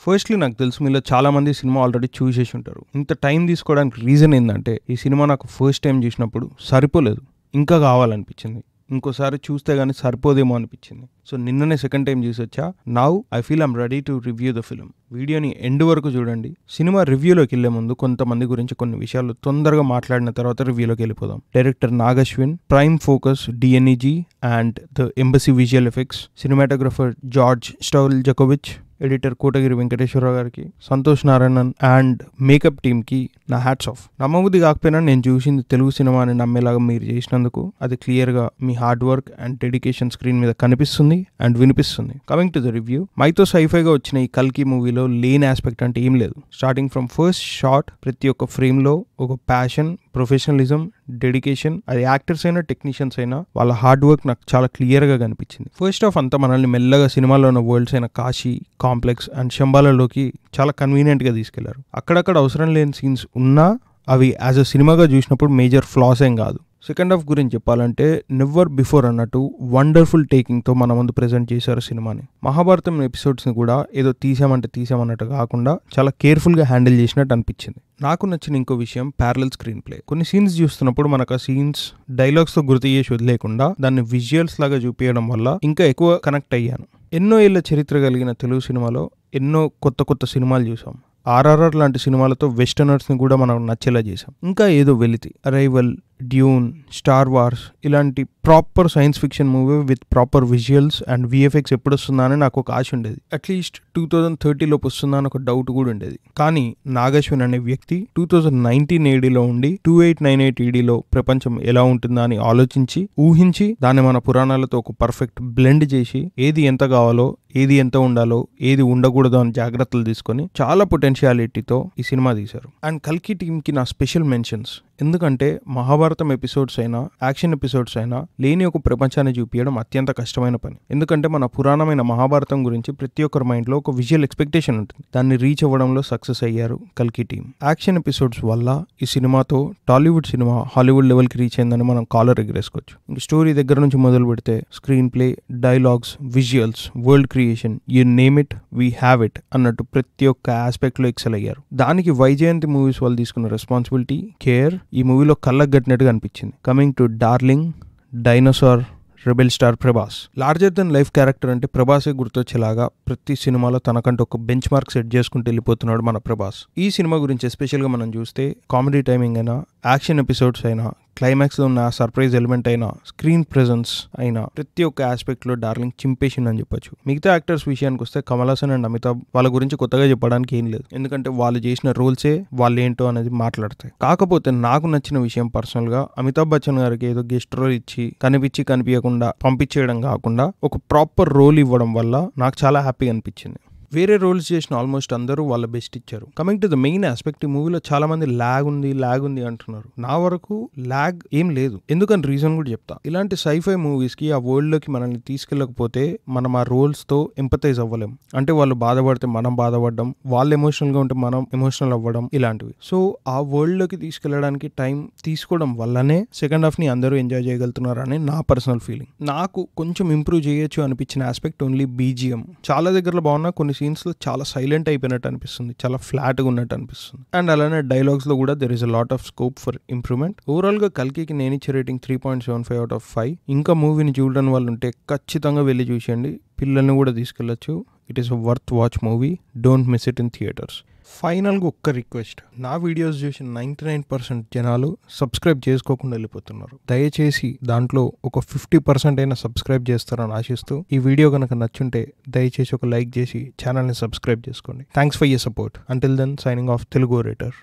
Firstly నాకు తెలుసు మీలో చాలా మంది సినిమా ఆల్రెడీ చూసేసి ఉంటారు. ఇంత టైం తీసుకోవడానికి రీజన్ ఏంటంటే ఈ సినిమా నాకు ఫస్ట్ టైం చూసినప్పుడు సరిపోలేదు, ఇంకా కావాలనిపించింది, ఇంకోసారి చూస్తే గానీ సరిపోదేమో అనిపించింది. సో నిన్ననే సెకండ్ టైం చూసి వచ్చా. Now I feel I'm ready to review the film. వీడియోని ఎండ్ వరకు చూడండి. సినిమా రివ్యూలోకి వెళ్లే ముందు కొంతమంది గురించి కొన్ని విషయాలు తొందరగా మాట్లాడిన తర్వాత రివ్యూలోకి వెళ్ళిపోదాం. Director Nag Ashwin, prime focus DNEG and the embassy visual effects, cinematographer George Stojiljkovic, editor Kotagiri Venkateswararao గారికి, సంతోష్ నారాయణన్ అండ్ మేకప్ టీమ్కి నా హ్యాట్స్ ఆఫ్. నమ్మబుద్ధి కాకపోయినా నేను చూసింది తెలుగు సినిమా అని నమ్మేలాగా మీరు చేసినందుకు అది క్లియర్గా మీ hard work and dedication screen మీద కనిపిస్తుంది అండ్ వినిపిస్తుంది. Coming to the review, mytho సైఫైగా వచ్చిన ఈ కల్కి మూవీలో లేని ఆస్పెక్ట్ అంటే ఏం లేదు. స్టార్టింగ్ ఫ్రమ్ ఫస్ట్ షాట్ ప్రతి ఒక్క ఫ్రేమ్లో ఒక ప్యాషన్, ప్రొఫెషనలిజం, డెడికేషన్, అది యాక్టర్స్ అయినా టెక్నీషియన్స్ అయినా వాళ్ళ హార్డ్ వర్క్ నాకు చాలా క్లియర్గా కనిపించింది. ఫస్ట్ ఆఫ్ అంతా మనల్ని మెల్లగా సినిమాలో ఉన్న వరల్డ్స్ అయిన కాశీ, కాంప్లెక్స్ అండ్ శంబాలలోకి చాలా కన్వీనియంట్గా తీసుకెళ్లారు. అక్కడక్కడ అవసరం లేని సీన్స్ ఉన్నా అవి యాజ్ అ సినిమాగా చూసినప్పుడు మేజర్ ఫ్లాస్ ఏం కాదు. సెకండ్ హాఫ్ గురించి చెప్పాలంటే నెవర్ బిఫోర్ అన్నట్టు వండర్ఫుల్ టేకింగ్తో మన ముందు ప్రెజెంట్ చేశారు సినిమాని. మహాభారతం ఎపిసోడ్స్ని కూడా ఏదో తీసామన్నట్టు కాకుండా చాలా కేర్ఫుల్గా హ్యాండిల్ చేసినట్టు అనిపించింది. నాకు నచ్చిన ఇంకో విషయం ప్యారలల్ స్క్రీన్ ప్లే. కొన్ని సీన్స్ చూస్తున్నప్పుడు మనకు ఆ సీన్స్ డైలాగ్స్తో గుర్తు చేసి వదిలేకుండా దాన్ని విజువల్స్ లాగా చూపించడం వల్ల ఇంకా ఎక్కువ కనెక్ట్ అయ్యాను. ఎన్నో ఏళ్ల చరిత్ర కలిగిన తెలుగు సినిమాలో ఎన్నో కొత్త సినిమాలు చూసాం. RRR లాంటి సినిమాలతో వెస్టర్నర్స్ని కూడా మనం నచ్చేలా చేసాం. ఇంకా ఏదో వెలితి, అరైవల్, డ్యూన్, స్టార్ వార్స్ ఇలాంటి proper science fiction movie with proper visuals and VFX ఎప్పుడు వస్తుందా అని నాకు ఒక ఆశ ఉండేది. అట్లీస్ట్ 2030 లోపు వస్తుందా అని ఒక డౌట్ కూడా ఉండేది. కానీ నాగశ్విన్ అనే వ్యక్తి 2019 ADలో ఉండి 2898 ADలో ప్రపంచం ఎలా ఉంటుందా అని ఆలోచించి ఊహించి దాన్ని మన పురాణాలతో ఒక పర్ఫెక్ట్ బ్లెండ్ చేసి ఏది ఎంత కావాలో, ఏది ఎంత ఉండాలో, ఏది ఉండకూడదో అని జాగ్రత్తలు తీసుకొని చాలా పొటెన్షియాలిటీతో ఈ సినిమా తీశారు. అండ్ కల్కి టీమ్కి నా స్పెషల్ మెన్షన్స్. ఎందుకంటే మహాభారతం ఎపిసోడ్స్ అయినా, యాక్షన్ ఎపిసోడ్స్ అయినా లేని ఒక ప్రపంచాన్ని చూపించడం అత్యంత కష్టమైన పని. ఎందుకంటే మన పురాణమైన మహాభారతం గురించి ప్రతి ఒక్కరి మైండ్లో ఒక విజువల్ ఎక్స్పెక్టేషన్ ఉంటుంది. దాన్ని రీచ్ అవ్వడంలో సక్సెస్ అయ్యారు కల్కి టీమ్. యాక్షన్ ఎపిసోడ్స్ వల్ల ఈ సినిమాతో టాలీవుడ్ సినిమా హాలీవుడ్ లెవెల్కి రీచ్ అయిందని మనం కాలర్ ఎగరేసుకోవచ్చు. ఇంక స్టోరీ దగ్గర నుంచి మొదలు పెడితే screen play, dialogues, visuals, world creation, you name it we have it అన్నట్టు ప్రతి ఒక్క ఆస్పెక్ట్లో ఎక్సెల్ అయ్యారు. దానికి వైజయంతి మూవీస్ వాళ్ళు తీసుకున్న రెస్పాన్సిబిలిటీ, కేర్ ఈ మూవీలో కళ్ళకు గట్టినట్టుగా అనిపించింది. Coming to darling, dinosaur, rebel star Prabhas. Larger than life character అంటే ప్రభాసే గుర్తొచ్చేలాగా ప్రతి సినిమాలో తనకంటూ ఒక బెంచ్ మార్క్ సెట్ చేసుకుంటూ వెళ్ళిపోతున్నాడు మన ప్రభాస్. ఈ సినిమా గురించి ఎస్పెషల్గా మనం చూస్తే కామెడీ టైమింగ్ అయినా, యాక్షన్ ఎపిసోడ్స్ అయినా, క్లైమాక్స్లో ఉన్న సర్ప్రైజ్ ఎలిమెంట్ అయినా, స్క్రీన్ ప్రెజెన్స్ అయినా ప్రతి ఒక్క ఆస్పెక్ట్లో డార్లింగ్ చింపేసిందని చెప్పొచ్చు. మిగతా యాక్టర్స్ విషయానికి వస్తే కమల్ హాసన్ అండ్ అమితాబ్ వాళ్ళ గురించి కొత్తగా చెప్పడానికి ఏం లేదు. ఎందుకంటే వాళ్ళు చేసిన రోల్సే వాళ్ళు ఏంటో అనేది మాట్లాడతాయి. కాకపోతే నాకు నచ్చిన విషయం పర్సనల్గా అమితాబ్ బచ్చన్ గారికి ఏదో గెస్ట్ రోల్ ఇచ్చి కనిపించకుండా పంపించేయడం కాకుండా ఒక ప్రాపర్ రోల్ ఇవ్వడం వల్ల నాకు చాలా హ్యాపీగా అనిపించింది. వేరే రోల్స్ చేసిన ఆల్మోస్ట్ అందరూ వాళ్ళ బెస్ట్ ఇచ్చారు. Coming to the main aspect, ఈ మూవీలో చాలా మంది ల్యాగ్ ఉంది అంటున్నారు. నా వరకు ల్యాగ్ ఏం లేదు. ఎందుకని రీజన్ కూడా చెప్తా. ఇలాంటి సైఫై మూవీస్ కి ఆ వరల్డ్ లోకి మనల్ని తీసుకెళ్ళకపోతే మనం ఆ రోల్స్ తో ఎంపథైజ్ అవ్వలేం. అంటే వాళ్ళు బాధపడితే మనం బాధపడడం, వాళ్ళు ఎమోషనల్ గా ఉంటే మనం ఎమోషనల్ అవ్వడం, ఇలాంటివి. సో ఆ వరల్డ్ లోకి తీసుకెళ్లడానికి టైం తీసుకోవడం వల్లనే సెకండ్ హాఫ్ ని అందరూ ఎంజాయ్ చేయగలుగుతున్నారు అని నా పర్సనల్ ఫీలింగ్. నాకు కొంచెం ఇంప్రూవ్ చేయొచ్చు అనిపించిన ఆస్పెక్ట్ ఓన్లీ BGM. చాలా దగ్గరలో బాగున్నా కొన్ని సీన్స్ లో చాలా సైలెంట్ అయిపోయినట్టు అనిపిస్తుంది, చాలా ఫ్లాట్ గా ఉన్నట్టు అనిపిస్తుంది. అండ్ అలానే డైలాగ్స్ లో కూడా there is a lot of scope for improvement. Overall గా కల్కికి నేను ఇచ్చే రేటింగ్ 3.75 out of 5. ఇంకా మూవీని చూడడం వాళ్ళు ఉంటే ఖచ్చితంగా వెళ్ళి చూసేయండి. పిల్లల్ని కూడా తీసుకెళ్లొచ్చు. It is a worth watch movie. Don't miss it in theatres. ఫైనల్గా ఒక్క రిక్వెస్ట్, నా వీడియోస్ చూసిన 99% జనాలు సబ్స్క్రైబ్ చేసుకోకుండా వెళ్ళిపోతున్నారు. దయచేసి దాంట్లో ఒక 50% అయినా సబ్స్క్రైబ్ చేస్తారని ఆశిస్తూ, ఈ వీడియో కనుక నచ్చుంటే దయచేసి ఒక లైక్ చేసి ఛానల్ని సబ్స్క్రైబ్ చేసుకోండి. Thanks for your support. Until then, signing off, Telugu orator.